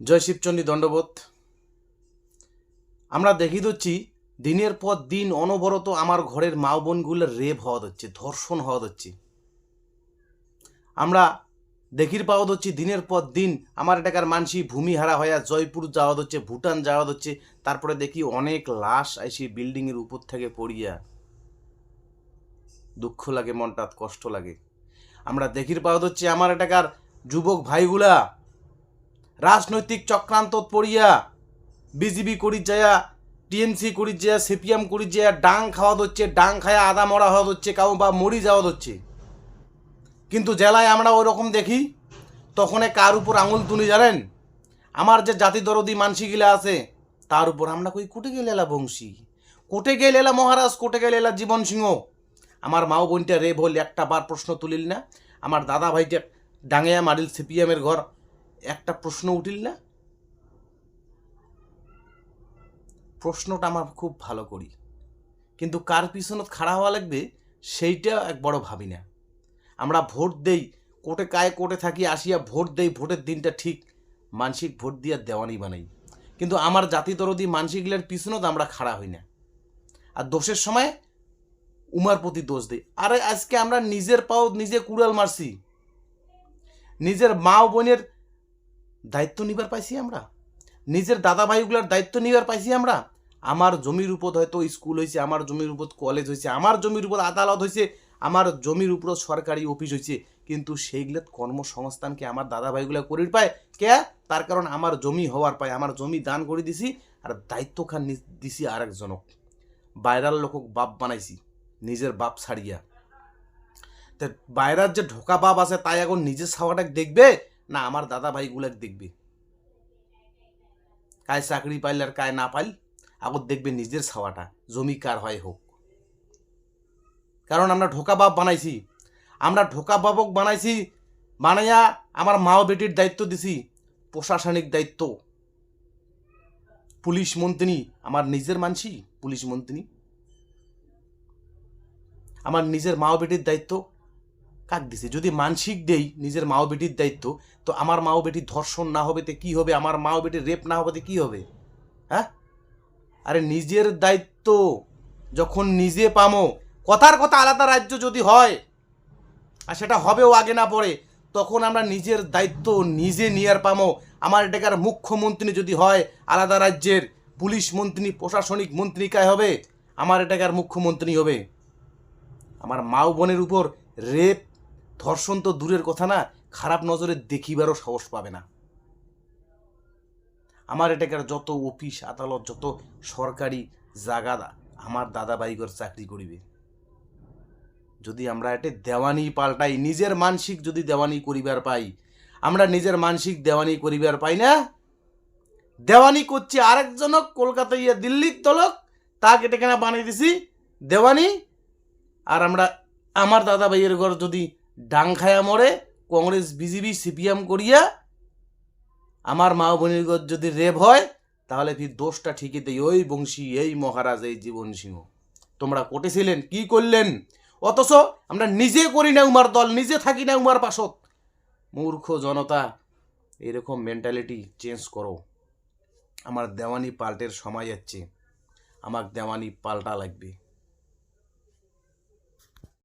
জয় শিবচণ্ডী দণ্ডবোধ। আমরা দেখি দিচ্ছি দিনের পর দিন অনবরত আমার ঘরের মা বোনগুলোর রেপ হওয়া হচ্ছে, ধর্ষণ হওয়া হচ্ছে। আমরা দেখির পাওয়া হচ্ছে দিনের পর দিন আমার এটাকার মানসি ভূমিহারা হয়ে জয়পুর যাওয়া হচ্ছে, ভুটান যাওয়া হচ্ছে। তারপরে দেখি অনেক লাশ আইসি বিল্ডিংয়ের উপর থেকে পড়িয়া। দুঃখ লাগে, মনটা কষ্ট লাগে। আমরা দেখির পাওয়া হচ্ছে আমার এটাকার যুবক ভাইগুলা রাজনৈতিক চক্রান্ত পড়িয়া বিজেপি করি যায়, টিএমসি করি যায়, সিপিএম করি যায়, ডাং খাওয়া হচ্ছে, ডাং খায়া আদা মরা হওয়া হচ্ছে, কাউ বা মরি যাওয়া হচ্ছে। কিন্তু জেলায় আমরা ওই রকম দেখি, তখন কার উপর আঙুল তুলি জানেন? আমার যে জাতি দরদি মানসিগুলা আছে তার উপর। আমরা কই কোটে গেলে এলা বংশী, কোটে গেলে এলা মহারাজ, কোটে গেলে এলা জীবন সিংহ। আমার মাও বোনটা রেপ হল, একটা বার প্রশ্ন তুলিল না? আমার দাদা ভাইটা ডাঙিয়া মারিল সিপিএমের ঘর, একটা প্রশ্ন উঠিল না? প্রশ্নটা আমার খুব ভালো করি, কিন্তু কার পিছনত খাড়া হওয়া লাগবে সেইটা এক বড় ভাবি না। আমরা ভোট দেই, কোটে কায়ে কোটে থাকি, আসিয়া ভোট দেই, ভোটের দিনটা ঠিক মানসিক ভোট দিয়া দেওয়ানি বানাই। কিন্তু আমার জাতি দরদি মানসিকগুলোর পিছনত আমরা খাড়া হই না। আর দোষের সময় উমার প্রতি দোষ দিই। আরে আজকে আমরা নিজের পাও নিজে কুড়াল মারছি, নিজের মা বোনের দায়িত্ব নিবার পাইছি আমরা, নিজের দাদা ভাইগুলার দায়িত্ব নিবার পাইছি আমরা। আমার জমির উপর হয়তো স্কুল হয়েছে, আমার জমির উপর কলেজ হয়েছে, আমার জমির উপর আদালত হয়েছে, আমার জমির উপর সরকারি অফিস হয়েছে, কিন্তু সেইগুলোর কর্মসংস্থানকে আমার দাদা ভাইগুলা করির পায় কে? তার কারণ আমার জমি হওয়ার পায়, আমার জমি দান করে দিছি, আর দায়িত্ব খান দিছি আরেকজনক। বাইরার লোকক বাপ বানাইছি নিজের বাপ ছাড়িয়া। তা বাইরার যে ঢোকা বাপ আছে তাই এখন নিজের ছাওয়াটাকে দেখবে না আমার দাদা ভাইগুলাকে দেখবে? কায় চাকরি পাইল আর কায় না পাইল, আগত দেখবে নিজের ছাওয়াটা, জমি কার হয় হোক। কারণ আমরা ঢোকা বাপ বানাইছি, আমরা ঢোকা বাবক বানাইছি, বানাইয়া আমার মাও বেটির দায়িত্ব দিছি, প্রশাসনিক দায়িত্ব। পুলিশ মন্ত্রী আমার নিজের মানসি, পুলিশ মন্ত্রী আমার নিজের মাও বেটির দায়িত্ব কাক দিছি? যদি মানসিক দেই নিজের মাও বেটির দায়িত্ব, তো আমার মাও বেটির ধর্ষণ না হবে তো কি হবে? আমার মাও বেটির রেপ না হবে তো কি হবে? হ্যাঁ, আরে নিজের দায়িত্ব যখন নিজে পামো, কথার কথা আলাদা রাজ্য যদি হয়, আর সেটা হবেও আগে না পরে, তখন আমরা নিজের দায়িত্ব নিজে নিয়ার পামো। আমার এটাকার মুখ্যমন্ত্রী যদি হয় আলাদা রাজ্যের, পুলিশ মন্ত্রী প্রশাসনিক মন্ত্রী কায় হবে? আমার এটাকার মুখ্যমন্ত্রী হবে। আমার মা বোনের উপর রেপ ধর্ষণ তো দূরের কথা না, খারাপ নজরে দেখিবারও সাহস পাবে না। আমার এটাকার যত অফিস আদালত, যত সরকারি জায়গা আমার দাদা ভাইগর চাকরি করিবে। যদি আমরা এটা দেওয়ানি পাল্টাই, নিজের মানসিক যদি দেওয়ানি করিবার পাই, আমরা নিজের মানসিক দেওয়ানি করিবার পাই না। দেওয়ানি করছি আরেকজনক, কলকাতা ইয়া দিল্লির তলক, তাকে এটা কেনা বানিয়ে দিছি দেওয়ানি। আর আমরা আমার দাদা ভাইয়ের ঘর যদি ডাং খায়া মরে, কংগ্রেস বিজেপি সিপিএম করিয়া, আমার মা বোনের ঘর যদি রেপ হয়, তাহলে ফির দোষটা ঠিকই দেই ওই বংশী, এই মহারাজ, এই জীবন সিংহ। তোমরা কোটেছিলেন, কি করলেন? অথচ আমরা নিজে করি না উমার দল, নিজে থাকি না উমার পাশত। মূর্খ জনতা, এরকম মেন্টালিটি চেঞ্জ করো। আমার দেওয়ানি পাল্টের সময় যাচ্ছে, আমার দেওয়ানি পাল্টা লাগবে।